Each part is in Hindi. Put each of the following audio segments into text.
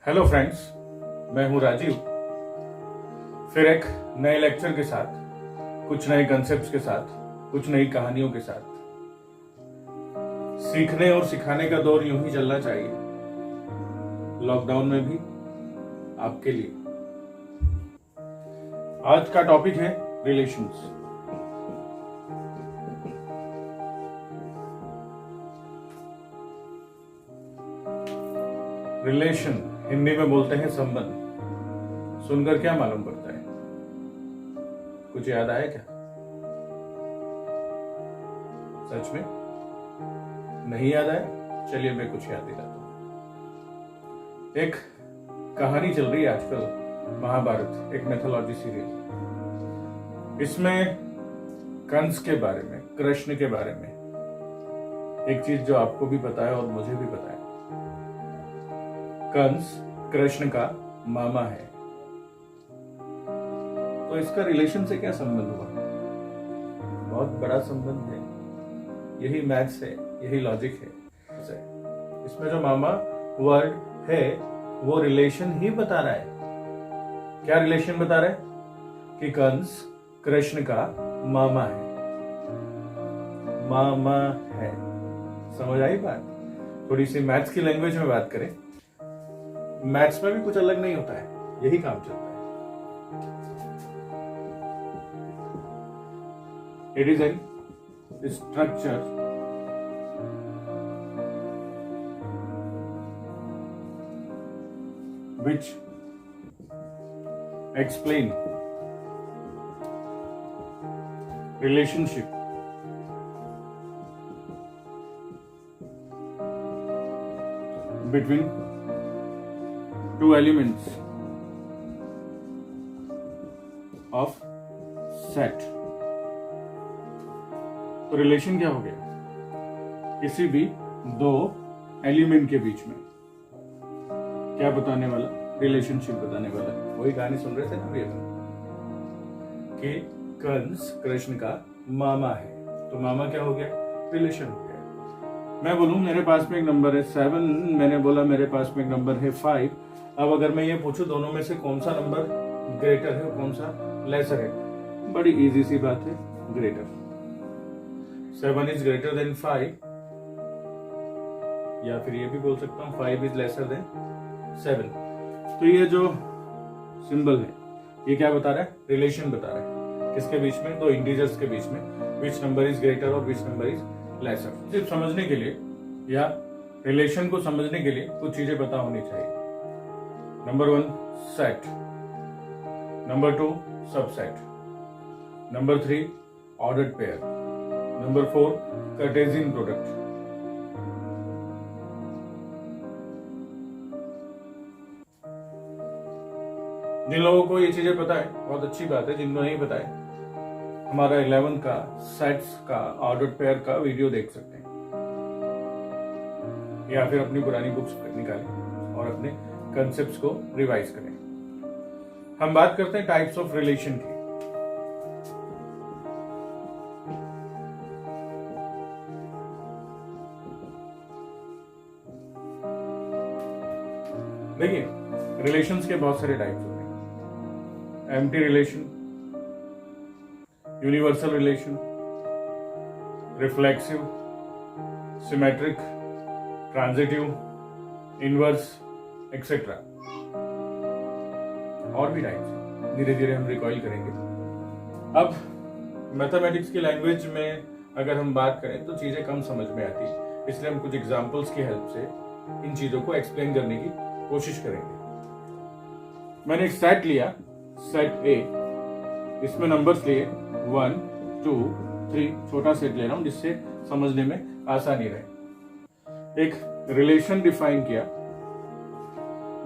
हेलो फ्रेंड्स, मैं हूं राजीव। फिर एक नए लेक्चर के साथ, कुछ नए कंसेप्ट्स के साथ, कुछ नई कहानियों के साथ। सीखने और सिखाने का दौर यूं ही चलना चाहिए, लॉकडाउन में भी आपके लिए। आज का टॉपिक है रिलेशंस। रिलेशन हिंदी में बोलते हैं संबंध। सुनकर क्या मालूम पड़ता है? कुछ याद आया क्या? सच में नहीं याद आया? चलिए मैं कुछ याद दिलाता हूं। एक कहानी चल रही है आजकल, महाभारत, एक मैथोलॉजी सीरियल। इसमें कंस के बारे में, कृष्ण के बारे में एक चीज जो आपको भी पता है और मुझे भी पता है। कंस कृष्ण का मामा है, तो इसका रिलेशन से क्या संबंध हुआ? बहुत बड़ा संबंध है। यही मैथ्स है, यही लॉजिक है। इसमें जो मामा वर्ड है वो रिलेशन ही बता रहा है। क्या रिलेशन बता रहा है? कि कंस कृष्ण का मामा है। मामा है। समझ आई बात? थोड़ी सी मैथ्स की लैंग्वेज में बात करें, मैथ्स में भी कुछ अलग नहीं होता है, यही काम चलता है। It is an structure which explain relationship between two elements of set। तो रिलेशन क्या हो गया? किसी भी दो एलिमेंट के बीच में क्या बताने वाला? रिलेशनशिप बताने वाला। वही कहानी सुन रहे थे ना अभी अपन, कि कंस कृष्ण का मामा है। तो मामा क्या हो गया? रिलेशन हो गया। मैं बोलूं मेरे पास में एक नंबर है 7, मैंने बोला मेरे पास में एक नंबर है 5। अब अगर मैं ये पूछूं दोनों में से कौन सा नंबर ग्रेटर है और कौन सा लेसर है, बड़ी इजी सी बात है, ग्रेटर। 7 इज ग्रेटर देन 5, या फिर ये भी बोल सकता हूं 5 इज लेसर देन 7। तो ये जो सिंबल है ये क्या बता रहा है? रिलेशन बता रहा है। किसके बीच में? दो इंटीजर्स के बीच में। विच नंबर इज ग्रेटर और विच नंबर इज लेसर। सिर्फ समझने के लिए या रिलेशन को समझने के लिए कुछ चीजें पता होनी चाहिए। Number 1 set, number 2 subset, number 3 ordered pair, number 4 Cartesian product. जिन लोगों को ये चीजें पता है बहुत अच्छी बात है, जिनको नहीं पता है हमारा 11 का सेट्स का ऑर्डर्ड पेयर का वीडियो देख सकते हैं, या फिर अपनी पुरानी बुक्स निकालें और अपने कंसेप्ट्स को रिवाइज करें। हम बात करते हैं टाइप्स ऑफ रिलेशन की। देखिए, रिलेशंस के बहुत सारे टाइप्स होते हैं। Empty relation, universal relation, reflexive, symmetric, transitive, inverse, etcetera. और भी टाइप्स हैं, धीरे धीरे हम रिकॉइल करेंगे। अब मैथमेटिक्स की लैंग्वेज में अगर हम बात करें तो चीजें कम समझ में आती है, इसलिए हम कुछ एग्जांपल्स की हेल्प से इन चीजों को एक्सप्लेन करने की कोशिश करेंगे। मैंने एक सेट लिया, सेट ए, इसमें नंबर्स लिए 1 2 3, छोटा सेट ले रहा हूं जिससे समझने में आसानी रहे। एक रिलेशन डिफाइन किया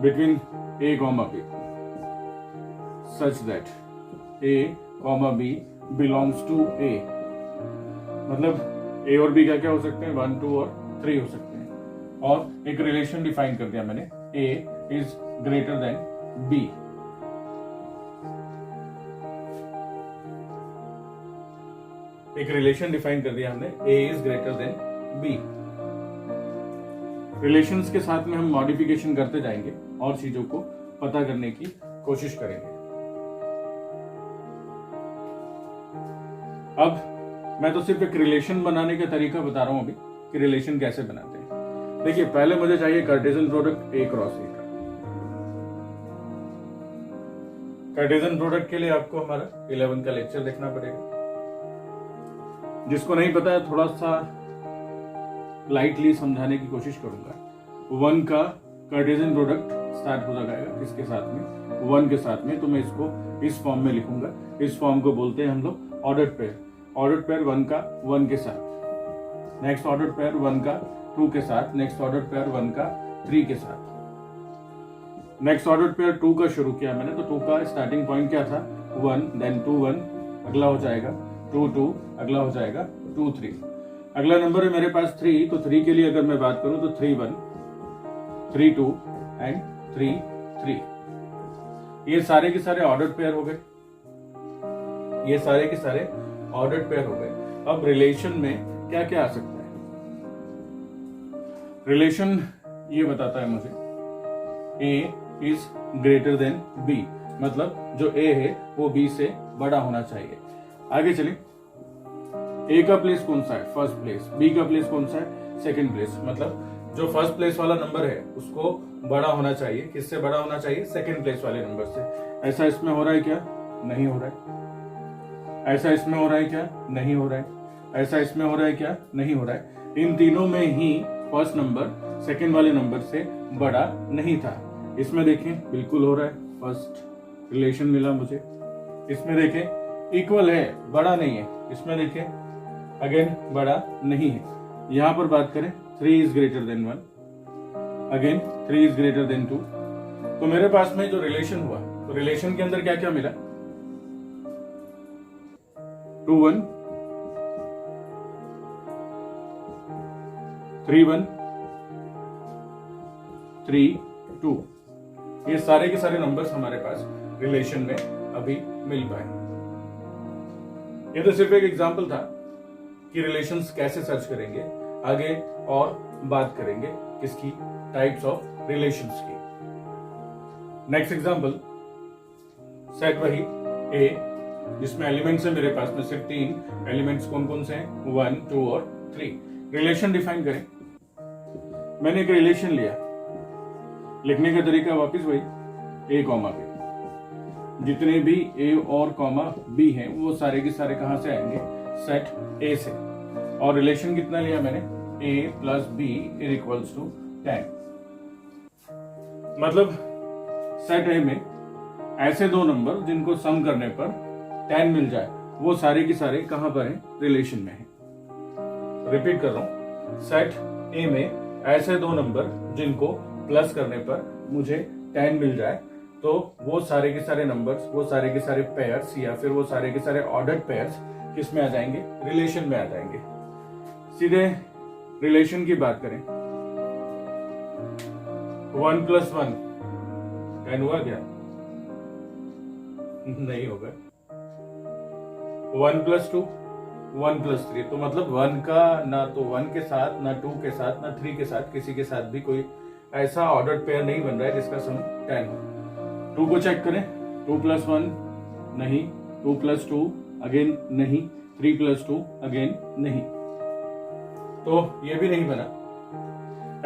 between A comma B such that A comma B belongs to A. मतलब ए और बी क्या हो सकते हैं? 1 2 और 3 हो सकते हैं। और एक रिलेशन डिफाइन कर दिया मैंने, A is greater than B. एक रिलेशन डिफाइन कर दिया हमने, A is greater than B. Relations के साथ में हम मॉडिफिकेशन करते जाएंगे और चीजों को पता करने की कोशिश करेंगे। अब मैं तो सिर्फ एक रिलेशन बनाने का तरीका बता रहा हूं अभी कि रिलेशन कैसे बनाते हैं। देखिए, पहले मुझे चाहिए Cartesian product A cross A का। कार्टेशियन प्रोडक्ट के लिए आपको हमारा 11 का लेक्चर देखना पड़ेगा। जिसको नहीं पता है, थोड़ा सा लाइटली समझाने की कोशिश करूंगा। 1 का कार्टेशियन प्रोडक्ट स्टार्ट हो जाएगा किसके साथ में, 1 के साथ में। तो मैं इसको इस फॉर्म में लिखूंगा। इस फॉर्म को बोलते हैं हम लोग ऑर्डर्ड पेयर। ऑर्डर्ड पेयर 1 का 1 के साथ, नेक्स्ट ऑर्डर्ड पेयर 1 का 2 के साथ, नेक्स्ट ऑर्डर्ड पेयर 1 का 3 के साथ। नेक्स्ट ऑर्डर्ड पेयर 2 का शुरू किया मैंने, तो 2 का स्टार्टिंग पॉइंट क्या था, 1, देन 2 1, अगला हो जाएगा 2 2, अगला हो जाएगा 2 3। अगला नंबर है मेरे पास 3, तो 3 के लिए अगर मैं बात करूं तो 3 1, 3 2 एंड 3 3। ये सारे के सारे ऑर्डर्ड पेयर हो गए। ये सारे के सारे ऑर्डर्ड पेयर हो गए। अब रिलेशन में क्या क्या आ सकता है? रिलेशन ये बताता है मुझे A is greater then B, मतलब जो A है वो B से बड़ा होना चाहिए। आगे चलिए, A का प्लेस कौन सा है, फर्स्ट प्लेस। B का प्लेस कौन सा है, सेकंड प्लेस। मतलब जो फर्स्ट प्लेस वाला नंबर है उसको बड़ा होना चाहिए। किससे बड़ा होना चाहिए, सेकंड प्लेस वाले नंबर से। ऐसा इसमें हो रहा है क्या, नहीं हो रहा है। ऐसा इसमें हो रहा है क्या, नहीं हो रहा है। ऐसा इसमें हो रहा है क्या, नहीं हो रहा है। इन तीनों में ही फर्स्ट नंबर सेकंड वाले नंबर से बड़ा नहीं था। इसमें देखें बिल्कुल हो रहा है, फर्स्ट रिलेशन मिला मुझे। इसमें देखें इक्वल है, बड़ा नहीं है। इसमें देखें अगेन बड़ा नहीं है। यहां पर बात करें 3 is greater then 1, again 3 is greater then 2। तो मेरे पास में जो रिलेशन हुआ, तो रिलेशन के अंदर क्या क्या मिला, 2 1, 3 1, 3 2। ये सारे के सारे नंबर्स हमारे पास रिलेशन में अभी मिल पाए। ये तो सिर्फ एक एग्जांपल था कि रिलेशंस कैसे सर्च करेंगे। आगे और बात करेंगे किसकी, टाइप्स ऑफ रिलेशंस की। नेक्स्ट एग्जांपल, सेट वही A जिसमें एलिमेंट्स है मेरे पास में सिर्फ 3 एलिमेंट्स। कौन कौन से हैं, 1 2 और 3। रिलेशन डिफाइन करें। मैंने एक रिलेशन लिया, लिखने का तरीका वापस वही A कॉमा B। जितने भी A और कॉमा B हैं वो सारे के सारे कहां से आएंगे, सेट A से। और रिलेशन कितना लिया मैंने, A plus B is equals to 10। मतलब सेट A में ऐसे दो नंबर जिनको सम करने पर 10 मिल जाए, वो सारे के सारे कहां पर हैं, रिलेशन में है। रिपीट कर रहा हूं, सेट A में ऐसे दो नंबर जिनको प्लस करने पर मुझे 10 मिल जाए, तो वो सारे के सारे नंबर्स, वो सारे के सारे पेयर्स या फिर वो सारे के सारे ऑर्डर्ड पेयर्स किस में आ जाएंगे, रिलेशन में आ जाएंगे। सीधे रिलेशन की बात करें, 1 + 1 10 हुआ क्या, नहीं होगा। 1 + 2 1 + 3, तो मतलब 1 का ना तो 1 के साथ, ना 2 के साथ, ना 3 के साथ, किसी के साथ भी कोई ऐसा ऑर्डर्ड पेयर नहीं बन रहा है जिसका सम 10 हो। 2 को चेक करें, 2 + 1 नहीं, 2 + 2 अगेन नहीं, 3 + 2 अगेन नहीं, तो ये भी नहीं बना।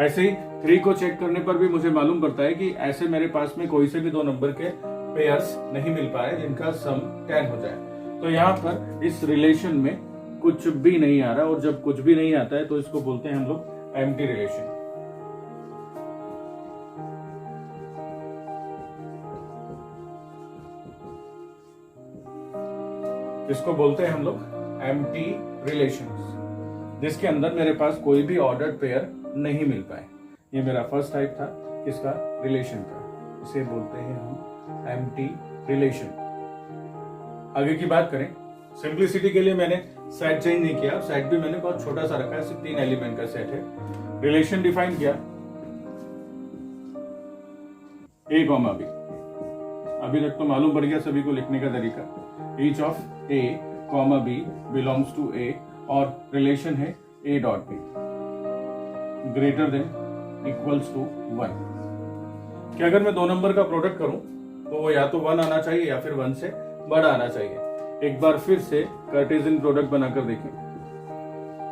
ऐसे ही 3 को चेक करने पर भी मुझे मालूम पड़ता है कि ऐसे मेरे पास में कोई से भी दो नंबर के पेयर्स नहीं मिल पाए जिनका सम 10 हो जाए। तो यहाँ पर इस रिलेशन में कुछ भी नहीं आ रहा, और जब कुछ भी नहीं आता है तो इसको बोलते हैं हम लोग एम्प्टी रिलेशन। इसको बोलते हैं हम लोग एम्प्टी रिलेशंस, जिसके अंदर मेरे पास कोई भी ऑर्डर्ड पेयर नहीं मिल पाए। ये मेरा फर्स्ट टाइप था किसका, रिलेशन का। इसे बोलते हैं हम एम्प्टी रिलेशन। आगे की बात करें, सिंप्लिसिटी के लिए मैंने सेट चेंज नहीं किया। सेट भी मैंने बहुत छोटा सा रखा है, सिर्फ 3 एलिमेंट का सेट है। रिलेशन डिफाइन किया A, B। अभी तक तो मालूम पड़ गया सभी को लिखने का तरीका। Each of A, B belongs to A और रिलेशन है A.B greater than equals to 1 कि अगर मैं दो नंबर का प्रोडक्ट करूं तो वो या तो 1 आना चाहिए या फिर 1 से बड़ा आना चाहिए। एक बार फिर से कार्टेशियन प्रोडक्ट बनाकर देखें,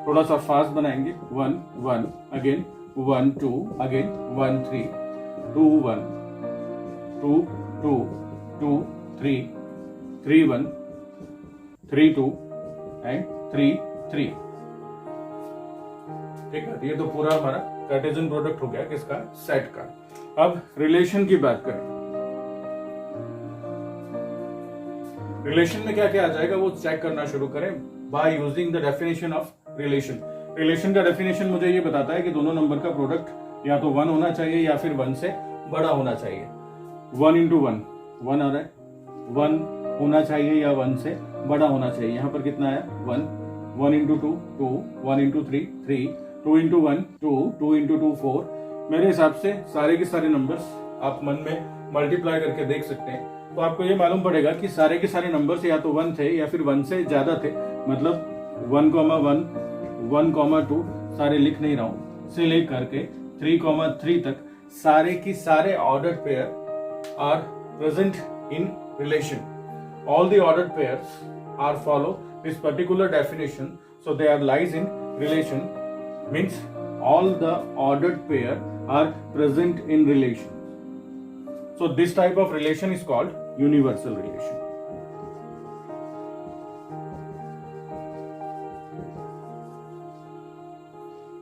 थोड़ा सा फास्ट बनाएंगे। 1 1 अगेन 1 2 अगेन 1 3 2 1 2 2 2 3 3 1 3 2 एंड 3 3। ठीक है, ये तो पूरा हमारा कार्टेशियन प्रोडक्ट हो गया किसका, सेट का। अब रिलेशन की बात करें, रिलेशन में क्या क्या आ जाएगा वो चेक करना शुरू करें by using the definition of relation. Relation का डेफिनेशन मुझे ये बताता है कि दोनों नंबर का प्रोडक्ट या तो 1 होना चाहिए या फिर 1 से बड़ा होना चाहिए। 1 इंटू 1 1 आ रहा है, 1 होना चाहिए या 1 से बड़ा होना चाहिए। यहां पर कितना आया 1, 1 इंटू 2 2, 1 इंटू 3 3, 2 इंटू 1 2, 2 इंटू 2 4। मेरे हिसाब से सारे के सारे नंबर्स आप मन में मल्टीप्लाई करके देख सकते हैं तो आपको ये मालूम पड़ेगा कि सारे के सारे नंबर्स या तो 1 थे या फिर 1 से ज्यादा थे। मतलब 1, 1, 1, 2 सारे लिख नहीं रहा हूं, से लेकर के 3, 3 तक सारे की सारे ordered pair are present in relation. All the ordered pairs are follow this particular definition, so they are lies in relation, means all the ordered pair are present in relation. So this type of relation is called universal relation.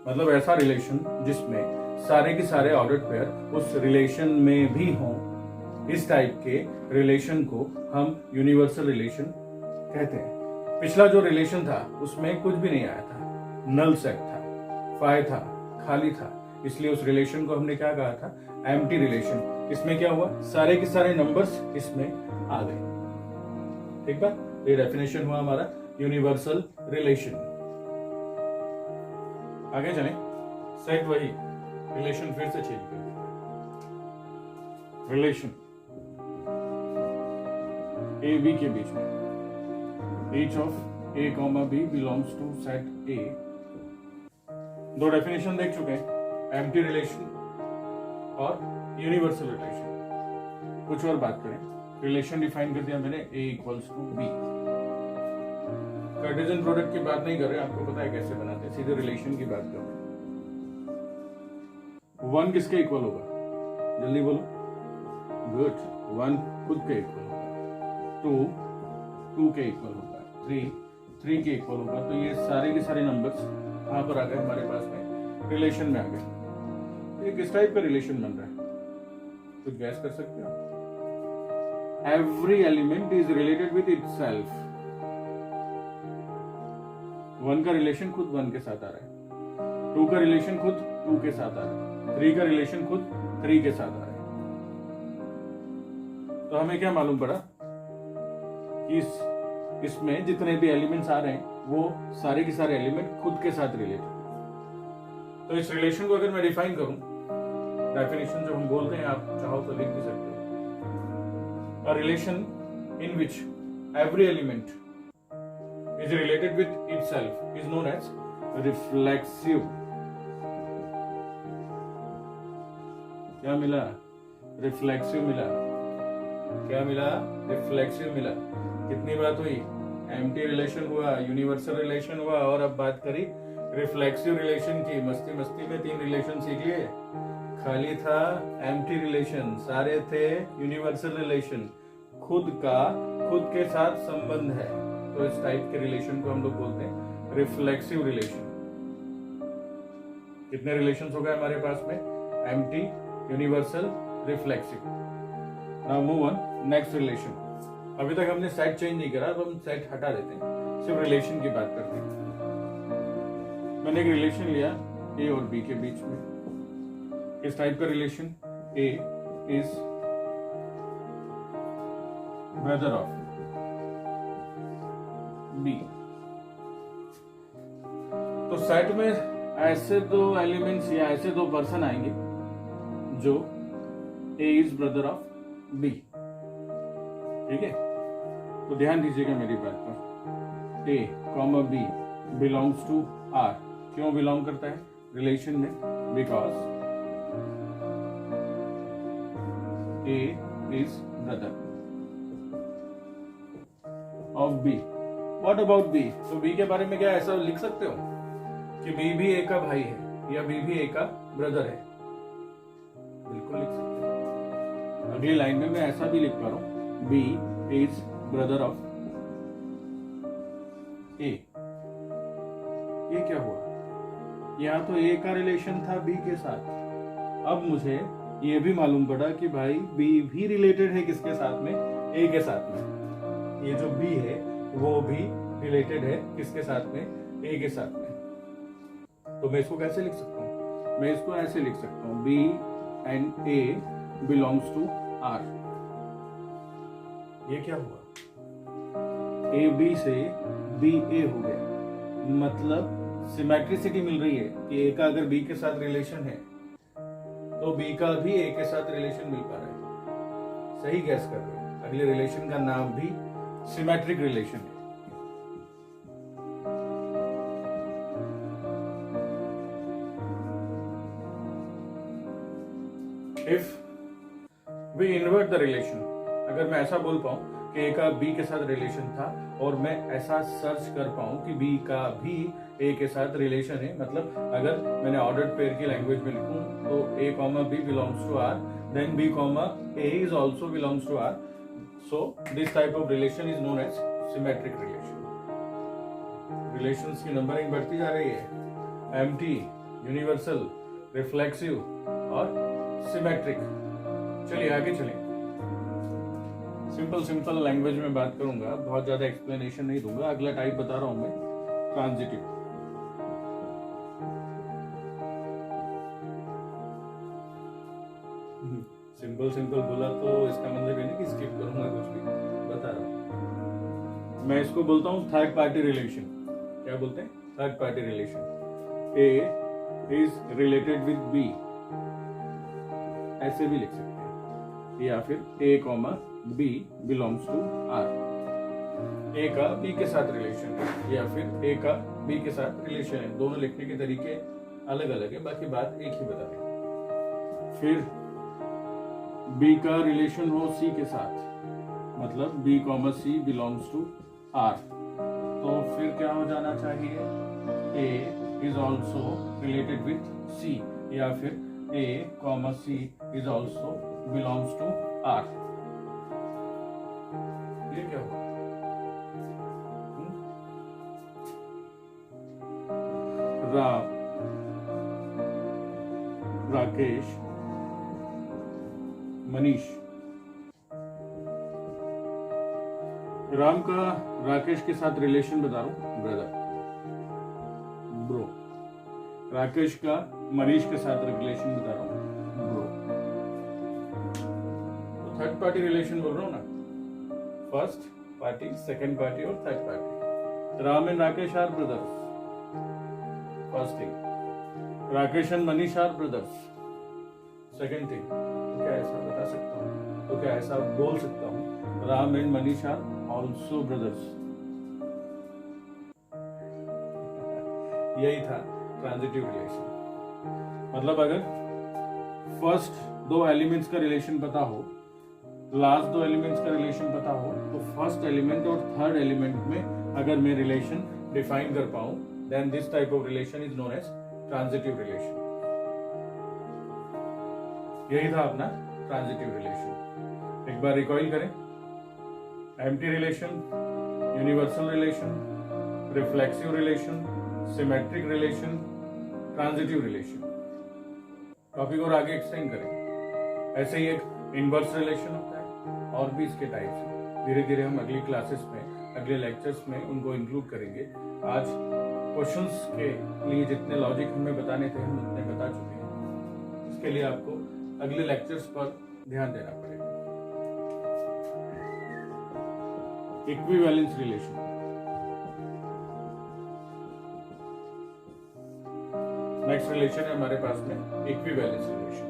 मतलब ऐसा रिलेशन जिसमें सारे के सारे ऑर्डर्ड पेयर उस रिलेशन में भी हों, इस टाइप के रिलेशन को हम यूनिवर्सल रिलेशन कहते हैं। पिछला जो रिलेशन था उसमें कुछ भी नहीं आया था, नल सेट था, फाय था, खाली था, इसलिए उस रिलेशन को हमने क्या कहा था, एम्प्टी रिलेशन। इसमें क्या हुआ, सारे के सारे नंबर्स इसमें आ गए। ठीक है, ये डेफिनेशन हुआ हमारा यूनिवर्सल रिलेशन। आगे चलें, सेट वही, रिलेशन फिर से चेंज कर, रिलेशन ए बी के बीच में, each of a, b belongs to set A। दो डेफिनेशन देख चुके हैं, एम्प्टी रिलेशन और यूनिवर्सल रिलेशन। कुछ और बात करें, रिलेशन डिफाइन कर दिया मैंने, A equals to B। Cartesian product की बात नहीं कर रहे, आपको पता है कैसे बनाते हैं, सीधे रिलेशन की बात कर रहे हैं। 1 किसके इक्वल होगा, जल्दी बोलो, गुड, 1 खुद के इक्वल होगा, 2 2 के इक्वल होगा, 3 के इक्वल होगा। तो ये सारे के सारे नंबर्स कहां पर आ गए, हमारे पास में रिलेशन में आ गए। ये किस टाइप का रिलेशन बन रहा है, कुछ गैस कर सकते हो? Every element is related with itself. 1 का रिलेशन खुद 1 के साथ आ रहा है, 2 का रिलेशन खुद 2 के साथ आ रहा है, 3 का रिलेशन खुद 3 के साथ आ रहा है। तो हमें क्या मालूम पड़ा, इसमें जितने भी एलिमेंट्स आ रहे हैं वो सारे के सारे एलिमेंट खुद के साथ रिलेटेड। तो इस रिलेशन को अगर मैं डिफाइन करूं, डेफिनेशन जो हम बोलते हैं, आप चाहो तो लिख भी सकते हो। A relation in which every element is related with itself is known as reflexive. क्या मिला, रिफ्लेक्सिव मिला। क्या मिला, रिफ्लेक्सिव मिला। कितनी बात हुई, एम्प्टी रिलेशन हुआ, यूनिवर्सल रिलेशन हुआ, और अब बात करी रिफ्लेक्सिव रिलेशन की। मस्ती मस्ती में 3 रिलेशन सीख लिए, खाली था एम्प्टी रिलेशन, सारे थे यूनिवर्सल रिलेशन। खुद का खुद के साथ संबंध है, तो इस टाइप के रिलेशन को हम लोग बोलते हैं रिफ्लेक्सिव रिलेशन। कितने रिलेशंस हो गए हमारे पास में, empty, universal, reflexive. Now move on, next relation. अभी तक हमने सेट चेंज नहीं करा, तो हम सेट हटा देते हैं, सिर्फ रिलेशन की बात करते हैं। मैंने एक रिलेशन लिया ए और बी के बीच में। किस टाइप का relation, A is brother of B. तो सेट में ऐसे 2 एलिमेंट्स या ऐसे 2 पर्सन आएंगे जो A is brother of B. ठीक है, तो ध्यान दीजिएगा मेरी बात पर। A comma B belongs to R. क्यों बिलोंग करता है रिलेशन में, because A is brother of B. What about B? तो B के बारे में क्या ऐसा लिख सकते हो कि B भी A का भाई है या B भी A का ब्रदर है? बिल्कुल लिख सकते हो। अगली लाइन में मैं ऐसा भी लिख पा रहा हूं, B is brother of A. ये क्या हुआ? यहाँ तो A का रिलेशन था B के साथ, अब मुझे ये भी मालूम पड़ा कि भाई B भी रिलेटेड है किसके साथ में? A के साथ में। ये जो B है वो भी रिलेटेड है किसके साथ में? A के साथ में। तो मैं इसको कैसे लिख सकता हूँ? मैं इसको ऐसे लिख सकता हूँ, B and A belongs to R. ये क्या हुआ? A B से B A हो गया, मतलब सिमेट्रिसिटी मिल रही है कि A का अगर B के साथ रिलेशन है तो B का भी A के साथ रिलेशन मिल पा रहा है। सही गैस कर रहे हो? अगले रिलेशन का नाम भी सिमेट्रिक रिलेशन है। If we invert the relation, अगर मैं ऐसा बोल पाऊं कि A का B के साथ रिलेशन था और मैं ऐसा सर्च कर पाऊं कि B का भी A के साथ रिलेशन है, मतलब अगर मैंने ऑर्डर्ड पेयर की लैंग्वेज में लिखूं तो A comma B belongs to R, then B comma A is also belongs to R, so this type of relation is known as symmetric relation. Relations की नंबरिंग बढ़ती जा रही है, एम्प्टी, यूनिवर्सल, रिफ्लेक्सिव और सिमेट्रिक। चलिए आगे चलें। सिंपल लैंग्वेज में बात करूंगा, बहुत ज्यादा एक्सप्लेनेशन नहीं दूंगा। अगला टाइप बता रहा हूं मैं, ट्रांजिटिव। सिंपल बोला तो इसका मतलब ये नहीं कि स्किप करूंगा, कुछ भी बता रहा हूं। मैं इसको बोलता हूं थर्ड पार्टी रिलेशन। क्या बोलते हैं? Third party relation. A is related with B, ऐसे भी लिख सकते हैं, या फिर A comma B belongs to R। A का B के साथ रिलेशन है या फिर A का B के साथ रिलेशन है। दोनों लिखने के तरीके अलग अलग है, बाकी बात एक ही बता रहे। फिर B का रिलेशन हो C के साथ, मतलब B comma C belongs to R, तो फिर क्या हो जाना चाहिए? A is also related with C, या फिर A comma C is also belongs to R। ये क्या हुआ? राम, राकेश, मनीष। राम का राकेश के साथ रिलेशन बता रहा हूं, ब्रदर, ब्रो। राकेश का मनीष के साथ रिलेशन बता रहा हूं, ब्रो। तो थर्ड पार्टी रिलेशन बोल रहा हूं ना, फर्स्ट पार्टी, सेकेंड पार्टी और third party. Ram and Rakesh are brothers, first thing. Rakesh and Manish are brothers, second thing. तो क्या ऐसा बता सकता हूँ, तो क्या ऐसा बोल सकता हूँ, Ram and Manish are also brothers. यही था ट्रांजिटिव रिलेशन। मतलब अगर फर्स्ट दो एलिमेंट्स का रिलेशन पता हो, लास्ट दो एलिमेंट्स का रिलेशन पता हो, तो फर्स्ट एलिमेंट और थर्ड एलिमेंट में अगर मैं रिलेशन डिफाइन कर पाऊं, then this type of relation is known as transitive relation. यही था अपना ट्रांजिटिव रिलेशन। एक बार रिकॉइल करें, empty relation, universal relation, reflexive relation, symmetric relation, transitive relation. Topic और आगे एक्सटेंड करें। ऐसे ही एक इनवर्स रिलेशन होता है और भी इसके टाइप्स हैं। धीरे धीरे हम अगली क्लासेस में, अगले लेक्चर्स में उनको इंक्लूड करेंगे। आज क्वेश्चंस के लिए जितने लॉजिक हमें बताने थे हम उतने बता चुके हैं। इसके लिए आपको अगले लेक्चर्स पर ध्यान देना पड़ेगा। इक्विवेलेंस रिलेशन, नेक्स्ट रिलेशन है हमारे पास में equivalence relation.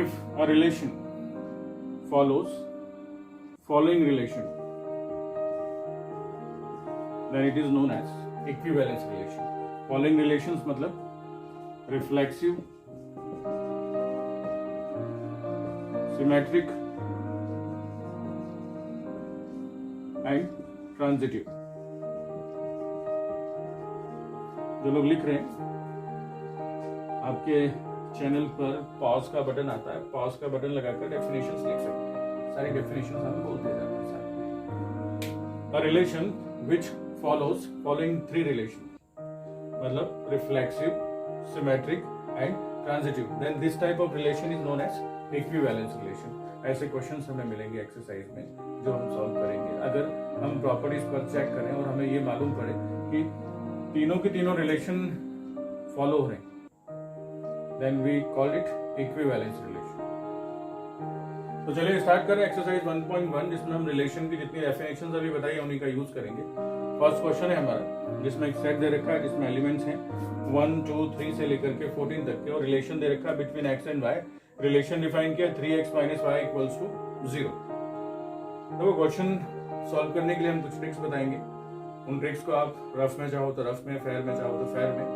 If a relation follows following relation, then it is known as equivalence relation. Following relations मतलब reflexive, सिमेट्रिक एंड ट्रांजिटिव। जो लोग लिख रहे हैं, आपके चैनल पर पॉज का बटन आता है, पॉज का बटन लगाकर डेफिनेशंस लिख सकते हैं, सारी डेफिनेशंस हम बोलते जाते हैं साथ में। A relation which follows following three relation, मतलब reflexive, symmetric and transitive, then this type of relation is known as equivalence relation. ऐसे क्वेश्चंस हमें मिलेंगे एक्सरसाइज में जो हम सॉल्व करेंगे। अगर हम प्रॉपर्टीज पर चेक करें और हमें ये मालूम पड़े कि तीनों के तीनों रिलेशन फॉलो हो रहे हैं, then we call it equivalence relation. तो चलिए स्टार्ट करें एक्सरसाइज 1.1, जिसमें हम रिलेशन की जितनी डेफिनेशंस अभी बताई है उन्हीं का यूज करेंगे। फर्स्ट क्वेश्चन है हमारा, जिसमें एक सेट दे रखा है, जिसमें एलिमेंट्स हैं 1, 2, 3 से लेकर के 14 तक के, और रिलेशन दे रखा है between X and Y. Relation define किया 3x - y = 0। तो क्वेश्चन सॉल्व करने के लिए हम कुछ ट्रिक्स बताएंगे। उन ट्रिक्स को आप रफ में चाहो तो रफ में, फेयर में चाहो तो फेयर में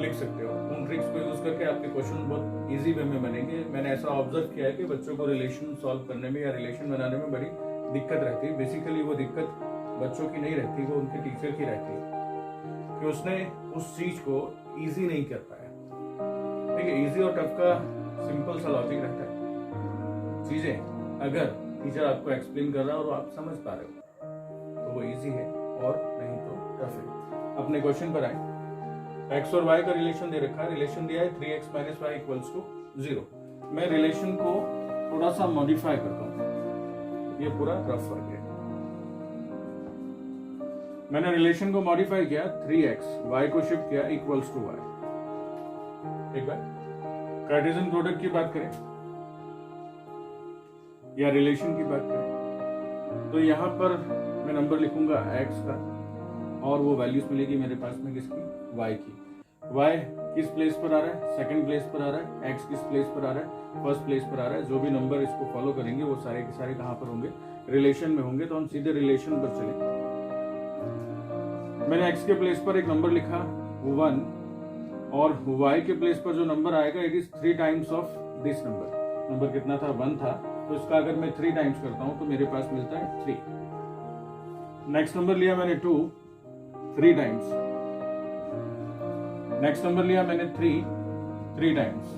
लिख सकते हो। उन ट्रिक्स को यूज करके आपके क्वेश्चन बहुत इजी वे में बनेंगे। मैंने ऐसा ऑब्जर्व किया है कि बच्चों को रिलेशन सॉल्व करने में या रिलेशन बनाने में बड़ी दिक्कत रहती है। बेसिकली वो दिक्कत बच्चों की नहीं रहती, वो उनके टीचर की रहती है कि उसने उस चीज को इजी नहीं कर पाया। ठीक है, इजी और टफ का सिंपल सा लॉजिक रहता है। चीजें अगर टीचर आपको एक्सप्लेन कर रहा है और आप समझ पा रहे हो तो वो इजी है, और नहीं तो टफ है। अपने क्वेश्चन पर आए। एक्स और वाई का रिलेशन दे रखा है, रिलेशन दिया है 3x - y = 0। मैं रिलेशन को थोड़ा सा मॉडिफाई करता हूँ, ये पूरा रफ वर्क है। मैंने रिलेशन को मॉडिफाई किया, 3x, y को शिफ्ट किया इक्वल्स टू y। एक बार कार्टेशियन प्रोडक्ट की बात करें या रिलेशन की बात करें, तो यहां पर मैं नंबर लिखूंगा x का, और वो वैल्यूज मिलेगी मेरे पास में किसकी, y की। y किस प्लेस पर आ रहा है, सेकंड प्लेस पर आ रहा है। x किस प्लेस पर आ रहा है, फर्स्ट प्लेस पर आ रहा है। जो भी नंबर इसको फॉलो करेंगे वो सारे के सारे कहां पर होंगे, रिलेशन में होंगे। तो हम सीधे रिलेशन पर चले। मैंने x के प्लेस पर एक नंबर लिखा 1, और y के प्लेस पर जो नंबर आएगा it is 3 times of this number. Number कितना था, 1 था, तो इसका अगर मैं 3 टाइम्स करता हूं तो मेरे पास मिलता है 3। नेक्स्ट नंबर लिया मैंने 2, 3 टाइम्स। नेक्स्ट नंबर लिया मैंने 3 टाइम्स।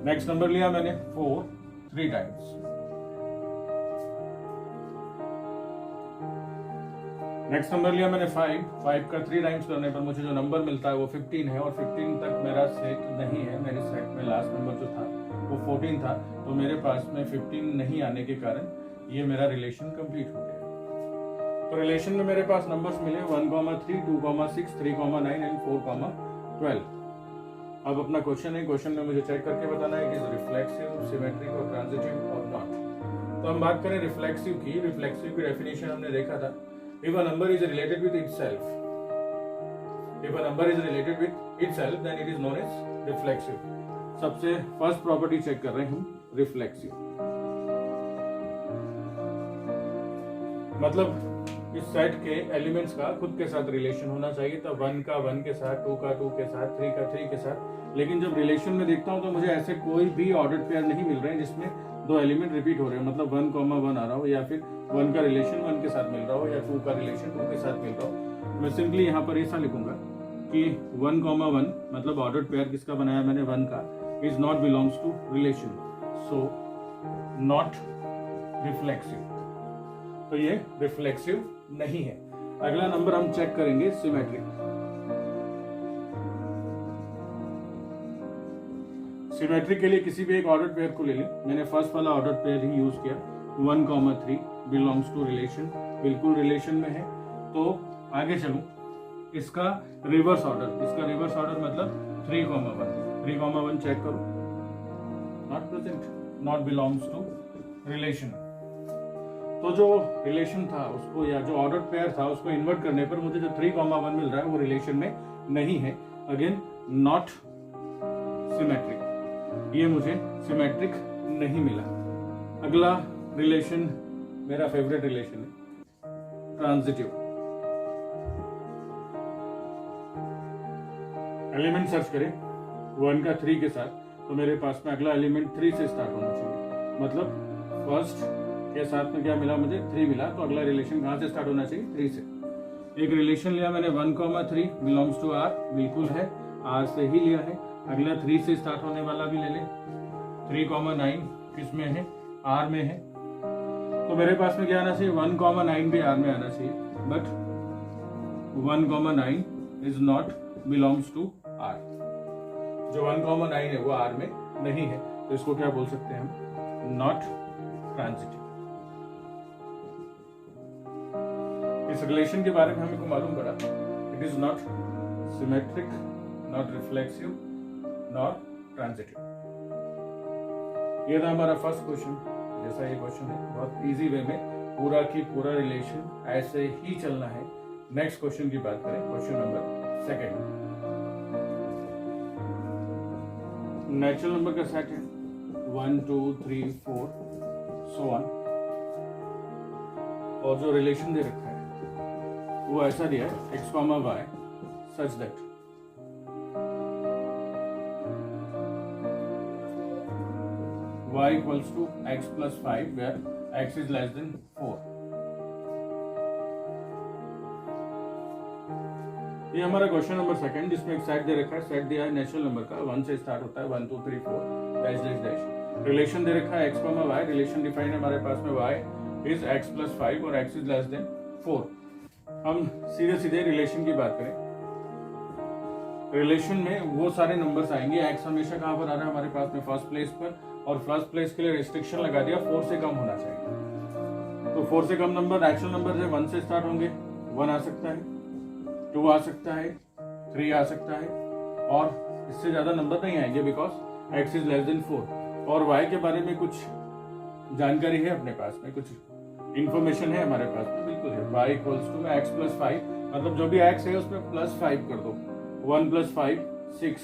नेक्स्ट नंबर लिया मैंने 4, 3 टाइम्स। नेक्स्ट नंबर लिया मैंने 5 का 3 टाइम्स करने पर मुझे जो नंबर मिलता है वो 15 है, और 15 तक मेरा सेट नहीं है। मेरे सेट में लास्ट नंबर जो था वो 14 था, तो मेरे पास में 15 नहीं आने के कारण ये मेरा रिलेशन कंप्लीट हो गया। तो रिलेशन में मेरे पास नंबर्स मिले 1,3, 2,6, 3,9 एंड 4,12। अब अपना क्वेश्चन है, क्वेश्चन में मुझे चेक करके बताना है कि रिफ्लेक्सिव, सिमेट्रिक और ट्रांजिटिव और नॉट। तो हम बात करें रिफ्लेक्सिव की। रिफ्लेक्सिव की डेफिनेशन हमने देखा था, if a number is related with itself, then it is known as reflexive। सबसे फर्स्ट प्रॉपर्टी चेक कर रहे हैं हम, रिफ्लेक्सिव। मतलब इस सेट के एलिमेंट्स का खुद के साथ रिलेशन होना चाहिए। तो 1 का 1 के साथ, 2 का 2 के साथ, 3 का 3 के साथ। लेकिन जब रिलेशन में देखता हूं तो मुझे ऐसे कोई भी ऑर्डर पेयर नहीं मिल रहे हैं जिसमें 2 एलिमेंट रिपीट हो रहे हो। मतलब 1,1 आ रहा हो, या फिर 1 का रिलेशन 1 के साथ मिल रहा हो, या 2 का रिलेशन 2 के साथ मिल रहा हो। मैं सिंपली यहाँ पर ऐसा लिखूंगा कि 1,1 मतलब ऑर्डर पेयर किसका बनाया मैंने, 1 का, is not belongs to relation, so not reflexive. तो ये रिफ्लेक्सिव नहीं है। अगला नंबर हम चेक करेंगे, सिमेट्रिक। सिमेट्रिक के लिए किसी भी एक ऑर्डर पेयर को ले लें। मैंने फर्स्ट वाला ऑर्डर पेयर ही यूज किया, 1,3 बिलोंग्स टू रिलेशन, बिल्कुल रिलेशन में है। तो आगे चलूं, इसका रिवर्स ऑर्डर मतलब 3,1 चेक करो, not present, not belongs to relation. तो जो रिलेशन था उसको, या जो ऑर्डर पेयर था उसको इन्वर्ट करने पर मुझे जो 3,1 मिल रहा है वो रिलेशन में नहीं है। अगेन नॉट सिमेट्रिक, ये मुझे सिमेट्रिक नहीं मिला। अगला रिलेशन मेरा फेवरेट रिलेशन है, ट्रांजिटिव। एलिमेंट सर्च करें 1 का 3 के साथ, तो मेरे पास में अगला एलिमेंट 3 से स्टार्ट होना चाहिए। मतलब फर्स्ट के साथ में क्या मिला मुझे 3 मिला, तो अगला रिलेशन कहाँ से स्टार्ट होना चाहिए 3 से। एक रिलेशन लिया मैंने 1,3 बिलोंग्स टू आर, बिल्कुल है, आर से ही लिया है। अगला 3 से स्टार्ट होने वाला भी ले ले, 3,9 किस में है आर में है, तो मेरे पास में क्या आना चाहिए 1,9 भी आर में आना चाहिए, but 1,9 is not belongs to R. जो 1,9 है वो आर में नहीं है, तो इसको क्या बोल सकते हैं हम, नॉट ट्रांजिटिव। इस रिलेशन के बारे में हमें को मालूम पड़ा, it is not symmetric, not reflexive, not transitive. ये था हमारा फर्स्ट क्वेश्चन। जैसा ये क्वेश्चन है बहुत इजी वे में पूरा की पूरा रिलेशन ऐसे ही चलना है। नेक्स्ट क्वेश्चन की बात करें, क्वेश्चन नंबर 2। नेचुरल नंबर का सेट है 1, 2, 3, 4 सो ऑन, और जो रिलेशन दे रखा है वो ऐसा दिया है x, y such that y equals to x plus 5 where x is less than 4। ये हमारा क्वेश्चन नंबर 2, जिसमें एक सेट दे रखा है, सेट दिया है नेचुरल नंबर का, 1 से स्टार्ट होता है, 1, 2, 3, 4 डैश डैश डैश। रिलेशन दे रखा है x, y, रिलेशन डिफाइन है हमारे पास में y इज x plus 5 और x इज लेस देन 4। हम सीधे सीधे रिलेशन की बात करें, रिलेशन में वो सारे नंबर्स आएंगे, x हमेशा कहां पर आ रहा है हमारे पास में फर्स्ट प्लेस पर, और फर्स्ट प्लेस के लिए रिस्ट्रिक्शन लगा दिया 4 से कम होना चाहिए। तो 4 से कम नंबर नेचुरल नंबर है, 1 से स्टार्ट होंगे, 1 आ सकता है, 2 आ सकता है, 3 आ सकता है, और इससे ज्यादा नंबर नहीं आएंगे because x is less than 4। और y के बारे में कुछ जानकारी है अपने पास में, कुछ इंफॉर्मेशन है हमारे पास में, बिल्कुल है। y equals to x plus 5, मतलब जो भी x है उसमें प्लस 5 कर दो, 1 प्लस 5 6,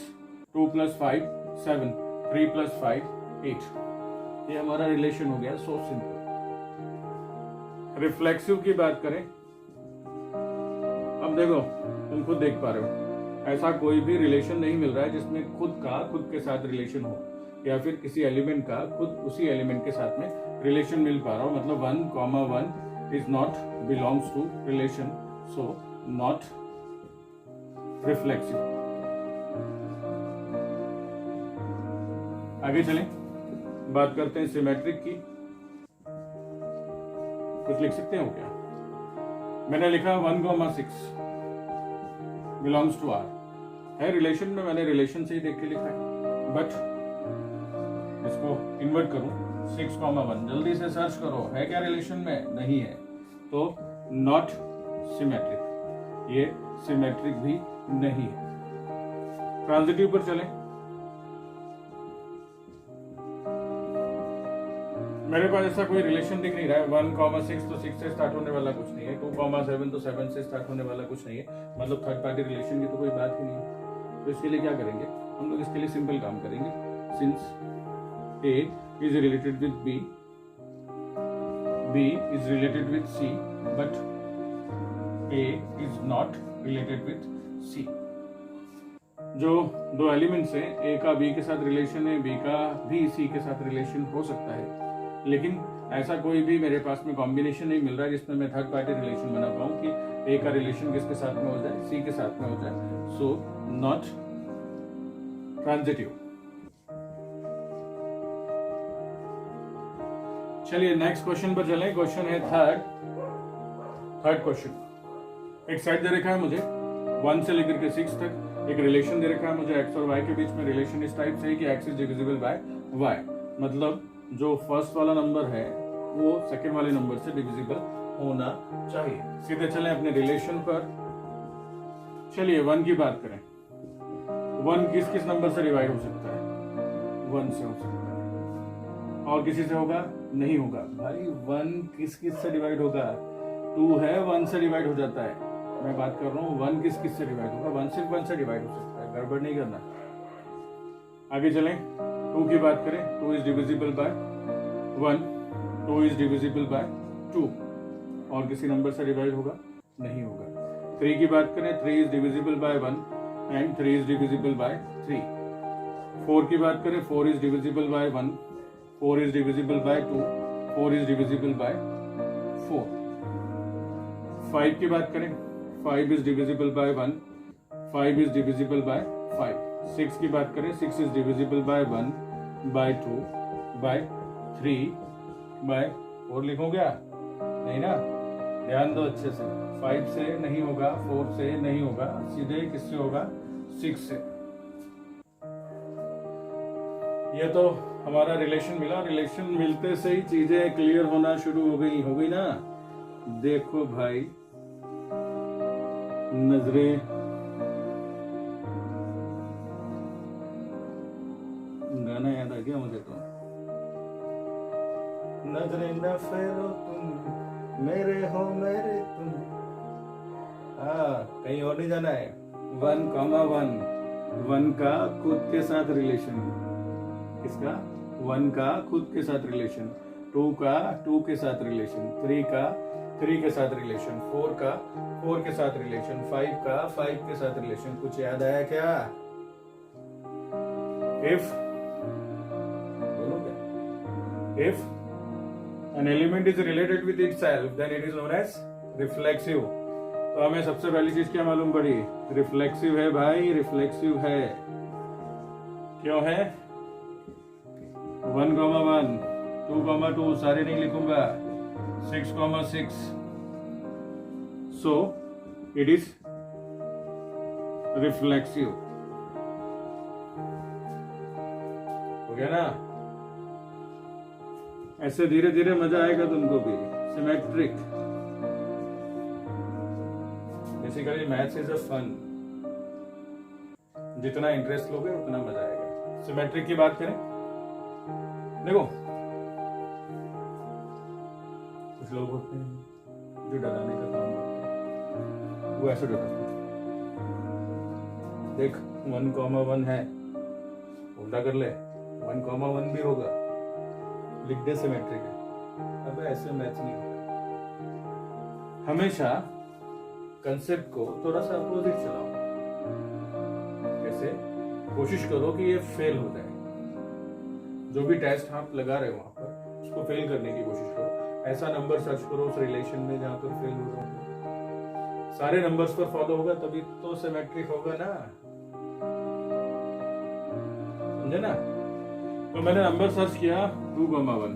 2 प्लस 5 7, 3 प्लस 5 8। ये हमारा रिलेशन हो गया, सो सिंपल। रिफ्लेक्सिव की बात करें, अब देखो तुम खुद देख पा रहे हो, ऐसा कोई भी रिलेशन नहीं मिल रहा है जिसमें खुद का खुद के साथ रिलेशन हो, या फिर किसी एलिमेंट का खुद उसी एलिमेंट के साथ में रिलेशन मिल पा रहा हो। मतलब 1,1 is not belongs to relation, so not reflexive. आगे चलें, बात करते हैं सिमेट्रिक की। कुछ लिख सकते हो क्या? मैंने लिखा 1,6 बिलोंग्स टू आर है, रिलेशन में मैंने रिलेशन से ही देख के लिखा है, बट इसको इन्वर्ट करूं 6,1, जल्दी से सर्च करो है क्या रिलेशन में, नहीं है, तो नॉट सिमेट्रिक, ये सिमेट्रिक भी नहीं है। ट्रांजिटिव पर चलें, मेरे पास ऐसा कोई रिलेशन दिख नहीं रहा है। 1,6 तो 6 से स्टार्ट होने वाला कुछ नहीं है, 2,7 तो 7 से स्टार्ट होने वाला कुछ नहीं है, मतलब थर्ड पार्टी रिलेशन की तो कोई बात ही नहीं है। तो इसके लिए क्या करेंगे हम लोग, इसके लिए सिंपल काम करेंगे, since A is related with B, B is related with C, but A is not related with C। जो दो एलिमेंट्स हैं, A का B के साथ रिलेशन है, B का भी C के साथ रिलेशन हो सकता है, लेकिन ऐसा कोई भी मेरे पास में कॉम्बिनेशन नहीं मिल रहा है जिसमें मैं थर्ड पार्टी रिलेशन बना पाऊं कि A का रिलेशन किसके साथ में हो जाए, C के साथ में हो जाए, सो नॉट ट्रांजिटिव। चलिए नेक्स्ट क्वेश्चन पर चलें। क्वेश्चन है थर्ड क्वेश्चन। एक सेट दे रखा है मुझे 1 से लेकर के 6 तक, एक रिलेशन दे रखा है मुझे x और y के बीच में। रिलेशन इस टाइप से है कि x is divisible by y, मतलब जो फर्स्ट वाला नंबर है वो सेकंड वाले नंबर से डिविजिबल होना चाहिए। सीधे चलें अपने रिलेशन पर। चलिए 1 की बात करें, 1 किस किस नंबर से डिवाइड हो सकता है? 1 से हो सकता है, और किसी से होगा? नहीं होगा भाई। 1 किस किस से डिवाइड होगा? 2 है, 1 से डिवाइड हो जाता है। मैं बात कर रहा हूँ 1 किस किस से डिवाइड होगा? 1 सिर्फ 1 से डिवाइड हो सकता है, गड़बड़ नहीं करना। आगे चलें, 2 की बात करें, 2 is divisible by 1, 2 is divisible by 2, और किसी नंबर से डिवाइड होगा? नहीं होगा। 3 की बात करें, 3 is divisible by 1 and 3 is divisible by 3। 4 की बात करें, 4 is divisible by 1, 4 is divisible by 2, 4 is divisible by 4. 5 की बात करें, 5 is divisible by 1, 5 is divisible by 5. 6 की बात करें, 6 is divisible by 1, by 2, by 3, by 4. लिखो क्या? नहीं ना, ध्यान दो अच्छे से. 5 से नहीं होगा, 4 से नहीं होगा, सीधे किससे होगा? 6 से. ये तो हमारा रिलेशन मिला. रिलेशन मिलते से ही चीजें क्लियर होना शुरू हो गई ना. देखो भाई, नजरें गाना याद आ गया मुझे तो. नजरें न फेरो तुम, मेरे हो मेरे तुम. कहीं और नहीं जाना है. 1,1 1 का खुद के साथ रिलेशन. किसका? 1 का खुद के साथ रिलेशन, 2 का 2 के साथ रिलेशन, 3 का 3 के साथ रिलेशन, 4 का 4 के साथ रिलेशन, 5 का 5 के साथ रिलेशन. कुछ याद आया क्या? If an element is related with itself, then it is known as reflexive. तो हमें सबसे पहली चीज क्या मालूम पड़ी? रिफ्लेक्सिव है भाई, रिफ्लेक्सिव है. क्यों है? 1,1, 2,2 सारे नहीं लिखूंगा, 6,6. So it is reflexive. हो गया ना? ऐसे धीरे धीरे मजा आएगा तुमको भी. Symmetric. Basically maths is a fun. जितना इंटरेस्ट लोगे उतना मजा आएगा. सिमेट्रिक की बात करें, देखो कुछ लोग होते हैं जो डराने का काम करते हैं. वो ऐसे डरते हैं. देख 1,1 है, उल्टा कर ले, 1,1 भी होगा, लिख दे सिमेट्रिक है. अब ऐसे मैच नहीं होता. हमेशा कंसेप्ट को थोड़ा सा अपोजिट चलाओ. कैसे? कोशिश करो कि ये फेल हो जाए. जो भी टेस्ट आप लगा रहे हो वहां पर, उसको फेल करने की कोशिश करो. ऐसा नंबर सर्च करो उस रिलेशन में जहां पर फेल हो रहा हो. सारे नंबर्स पर फॉलो होगा तभी तो सिमेट्रिक होगा ना. समझे ना? तो मैंने नंबर सर्च किया 2,1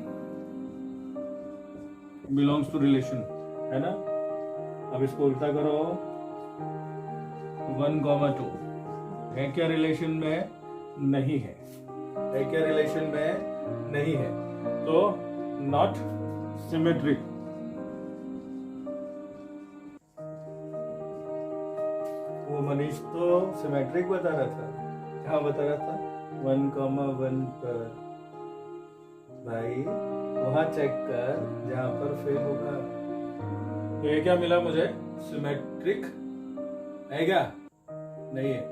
बिलोंग्स टू रिलेशन, है ना. अब इसको उल्टा करो, 1,2 है क्या रिलेशन में? नहीं है. है क्या रिलेशन में? नहीं है. तो नॉट सिमेट्रिक. वो मनीष तो सिमेट्रिक बता रहा था. क्या बता रहा था? 1,1 पर. भाई वहां चेक कर जहां पर फेल होगा. तो ये क्या मिला मुझे? सिमेट्रिक है क्या? नहीं है.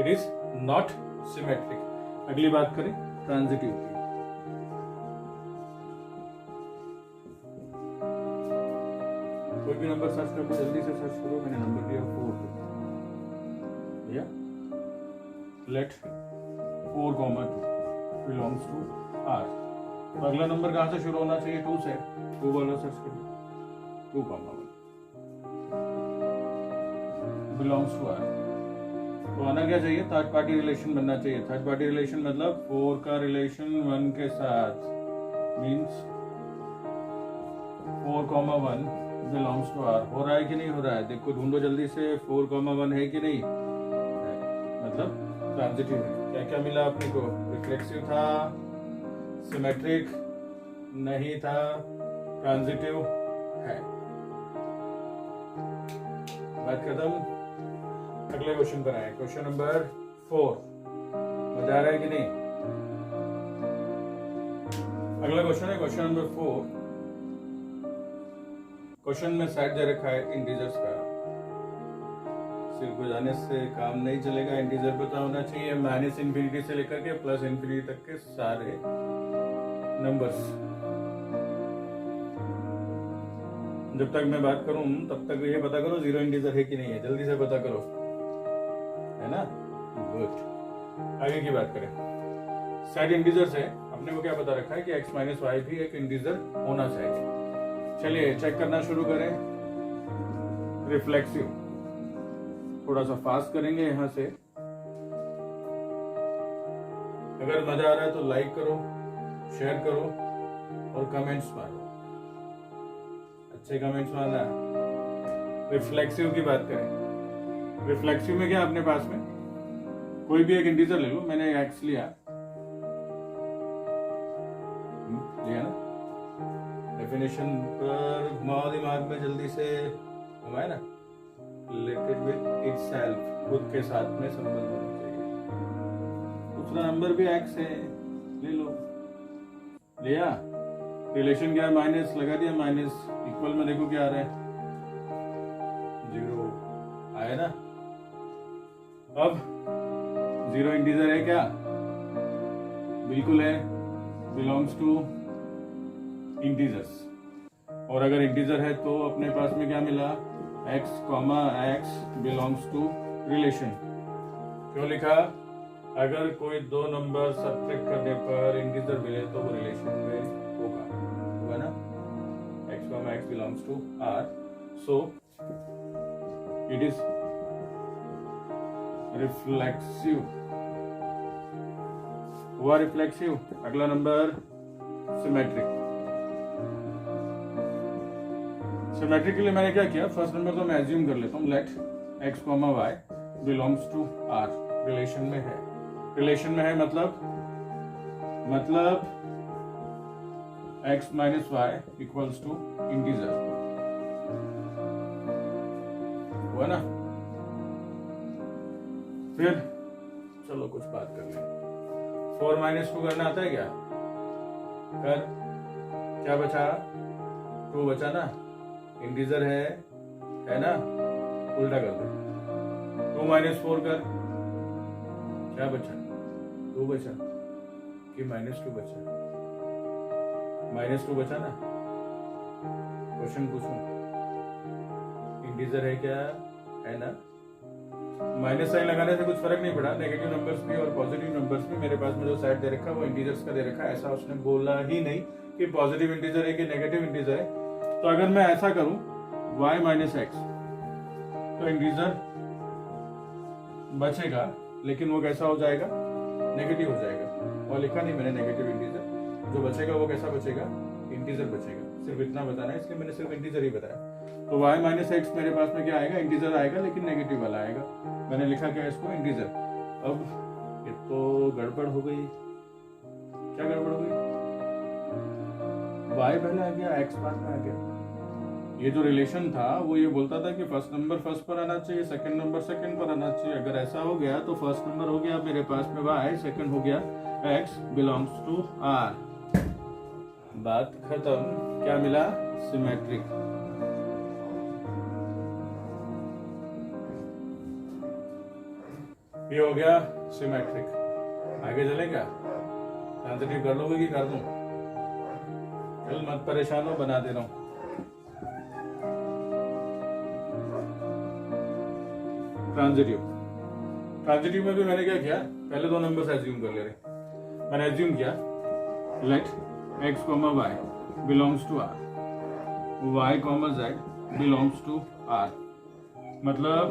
It is not symmetric. अगली बात करें ट्रांजिटिव की. कोई भी नंबर सर्च करो, जल्दी से सर्च करो. मैंने नंबर दिया 4 या लेट 4,2 बिलोंग्स टू R. तो अगला नंबर कहां से शुरू होना चाहिए? 2 से. 2 वाला सर्च करो. 2,1 बिलोंग्स टू R. तो आना क्या चाहिए? थर्ड पार्टी रिलेशन बनना चाहिए. थर्ड पार्टी रिलेशन मतलब 4 का रिलेशन 1 के साथ. Means 4,1 belongs to R. हो रहा है कि नहीं हो रहा है? देखो ढूंढो जल्दी से. 4,1 है कि नहीं? मतलब ट्रांजिटिव है. क्या क्या मिला अपने को? रिफ्लेक्सिव था, सिमेट्रिक नहीं था, ट्रांजिटिव है. बात खत्म. अगले क्वेश्चन पर आए. Question number 4. मजा आ रहा है कि नहीं? अगला क्वेश्चन है क्वेश्चन नंबर 4. क्वेश्चन में साइड दे रखा है इंटीजर्स का. सिर्फ बजाने से काम नहीं चलेगा. इंटीजर पता होना चाहिए. -∞ से लेकर के +∞ तक के सारे नंबर्स. जब तक मैं बात करूं तब तक ये पता करो 0 इंटीजर है कि नहीं है. जल्दी से पता करो, है ना. गुड. आगे की बात करें. सेट इंटीजर्स है. अपने को क्या पता रखा है कि x माइनस वाई भी एक इंटीजर होना चाहिए। चलिए चेक करना शुरू करें। रिफ्लेक्सिव थोड़ा सा फास्ट करेंगे यहां से। अगर मजा आ रहा है तो लाइक करो, शेयर करो और कमेंट्स मारो, अच्छे कमेंट्स मारना। रिफ्लेक्सिव की बात करें। रिफ्लेक्सिव में क्या अपने पास में कोई भी एक इंटीजर ले लो। मैंने x लिया ना, डेफिनेशन पर घुमाओ दिमाग में, जल्दी से घुमाए ना। रिलेटेड विद इटसेल्फ, खुद के साथ में संबंध होना चाहिए। दूसरा नंबर भी x है, ले लो। लिया, रिलेशन क्या है, माइनस लगा दिया, माइनस इक्वल में देखो क्या आ रहा है, 0 आया ना। अब 0 इंटीजर है क्या? बिल्कुल है, बिलोंग्स टू इंटीजर्स। और अगर इंटीजर है तो अपने पास में क्या मिला, x comma x belongs to relation. क्यों लिखा? अगर कोई दो नंबर सब्ट्रैक्ट करने पर इंटीजर मिले तो वो रिलेशन में होगा ना। x comma x belongs to r, so it is reflexive. हुआ रिफ्लेक्सिव। अगला नंबर सिमेट्रिक। सिमेट्रिक के लिए मैंने क्या किया, फर्स्ट नंबर तो मैं एज्यूम कर लेता हूँ, let x comma y belongs to r, relation में है। रिलेशन में है मतलब x minus Y equals to integer, हुआ ना। फिर चलो कुछ बात कर लें। 4 माइनस 2 करना आता है क्या? कर, क्या बचा? 2 बचा ना, इंटीजर है ना, उल्टा कर दो। 2 माइनस 4 कर, क्या बचा? 2 बचा कि -2 बचा? -2 बचा ना। क्वेश्चन पूछूं, इंटीजर है क्या? है ना। माइनस साइन लगाने से कुछ फर्क नहीं पड़ा। नेगेटिव नंबर्स भी और पॉजिटिव नंबर्स भी मेरे पास में जो साइड दे रखा है वो इंटीजर्स का दे रखा है। ऐसा उसने बोला ही नहीं कि पॉजिटिव इंटीजर है कि नेगेटिव इंटीजर है। तो अगर मैं ऐसा करूं y माइनस एक्स, तो इंटीजर बचेगा, लेकिन वो कैसा हो जाएगा? नेगेटिव हो जाएगा। और लिखा नहीं मैंने नेगेटिव इंटीजर। जो बचेगा वो कैसा बचेगा? इंटीजर बचेगा। सिर्फ इतना बताना है, इसलिए मैंने सिर्फ इंटीजर ही बताया। तो y माइनस एक्स मेरे पास में क्या आएगा? इंटीजर आएगा, लेकिन नेगेटिव वाला आएगा। मैंने लिखा क्या इसको? इंटीजर। अब ये तो गड़बड़ हो गई। क्या गड़बड़ हो गई? y पहले आ गया, x बाद में आ गया। ये जो रिलेशन था वो ये बोलता था कि फर्स्ट नंबर फर्स्ट पर आना चाहिए, सेकंड नंबर सेकंड पर आना चाहिए। अगर ऐसा हो गया तो फर्स्ट नंबर हो गया मेरे पास में y, सेकंड हो गया x बिलोंग्स टू r। बात खत्म। क्या मिला? सिमेट्रिक। ये हो गया सिमेट्रिक। आगे चले क्या? ट्रांजिटिव कर लोगे कि कर दूं? चल मत परेशान हो, बना दे रहा हूं। ट्रांजिटिव में भी मैंने क्या किया, पहले दो नंबर्स एज्यूम कर ले रहे। मैंने एज्यूम किया let x comma y belongs to r, y comma z belongs to r। मतलब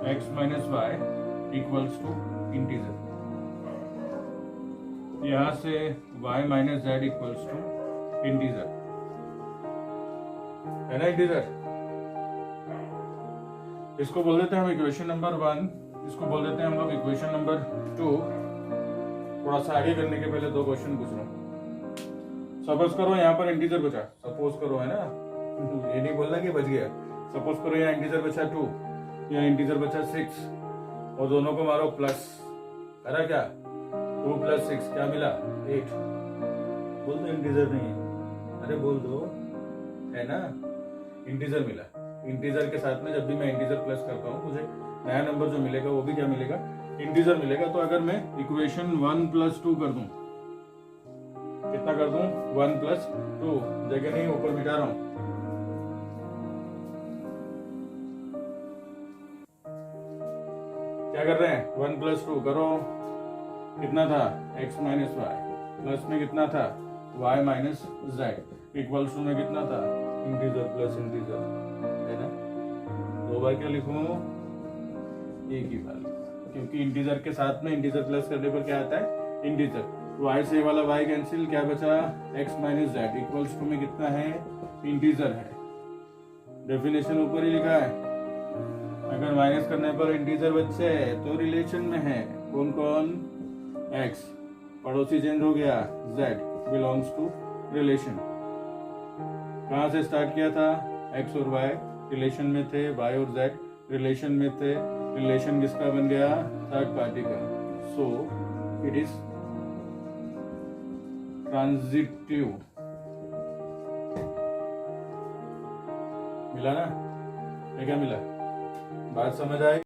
x minus Y equals to integer. यहां से y minus z equals to integer, है ना इंटीजर। इसको बोल देते हैं हम इक्वेशन नंबर 1, इसको बोल देते हैं हम लोग इक्वेशन नंबर 2। थोड़ा सा आगे करने के पहले दो क्वेश्चन पूछ रहा हूँ। सपोज करो यहाँ पर इंटीजर बचा, सपोज करो, है ना, ये नहीं बोलना कि बच गया। सपोज करो यहाँ इंटीजर बचा 2, यहाँ इंटीजर बचा 6, और दोनों को मारो प्लस। करा क्या? 2 + 6 क्या मिला? 8। बोल दो इंटीजर नहीं है, अरे बोल दो, है ना, इंटीजर मिला। इंटीजर के साथ में जब भी मैं इंटीजर प्लस करता हूँ मुझे नया नंबर जो मिलेगा वो भी क्या मिलेगा? इंटीजर मिलेगा। तो अगर मैं इक्वेशन 1 + 2 कर दूं, कितना कर दूं? 1 + 2, जगह नहीं ऊपर मिटा रहा हूं। क्या कर रहे हैं? 1 + 2 करो, कितना था? x minus Y. प्लस में कितना था y minus Z equals to में कितना था इंटीजर प्लस इंटीजर, है ना। दो बार क्या लिखूं, एक ही बार लिखूं, क्योंकि इंटीजर के साथ में इंटीजर प्लस करने पर क्या आता है इंटीजर। y से वाला y कैंसिल, क्या बचा x minus Z equals to में कितना है इंटीजर है। डेफिनेशन ऊपर ही लिखा है, अगर माइनस करने पर इंटीजर बचे तो रिलेशन में है कौन कौन, x, पड़ोसी चेंज हो गया z बिलोंग्स टू रिलेशन। कहां से स्टार्ट किया था, x और y रिलेशन में थे, y और z रिलेशन में थे, रिलेशन किसका बन गया थर्ड पार्टी का, सो इट इज ट्रांजिटिव। मिला ना, क्या मिला, बात समझ आएगी।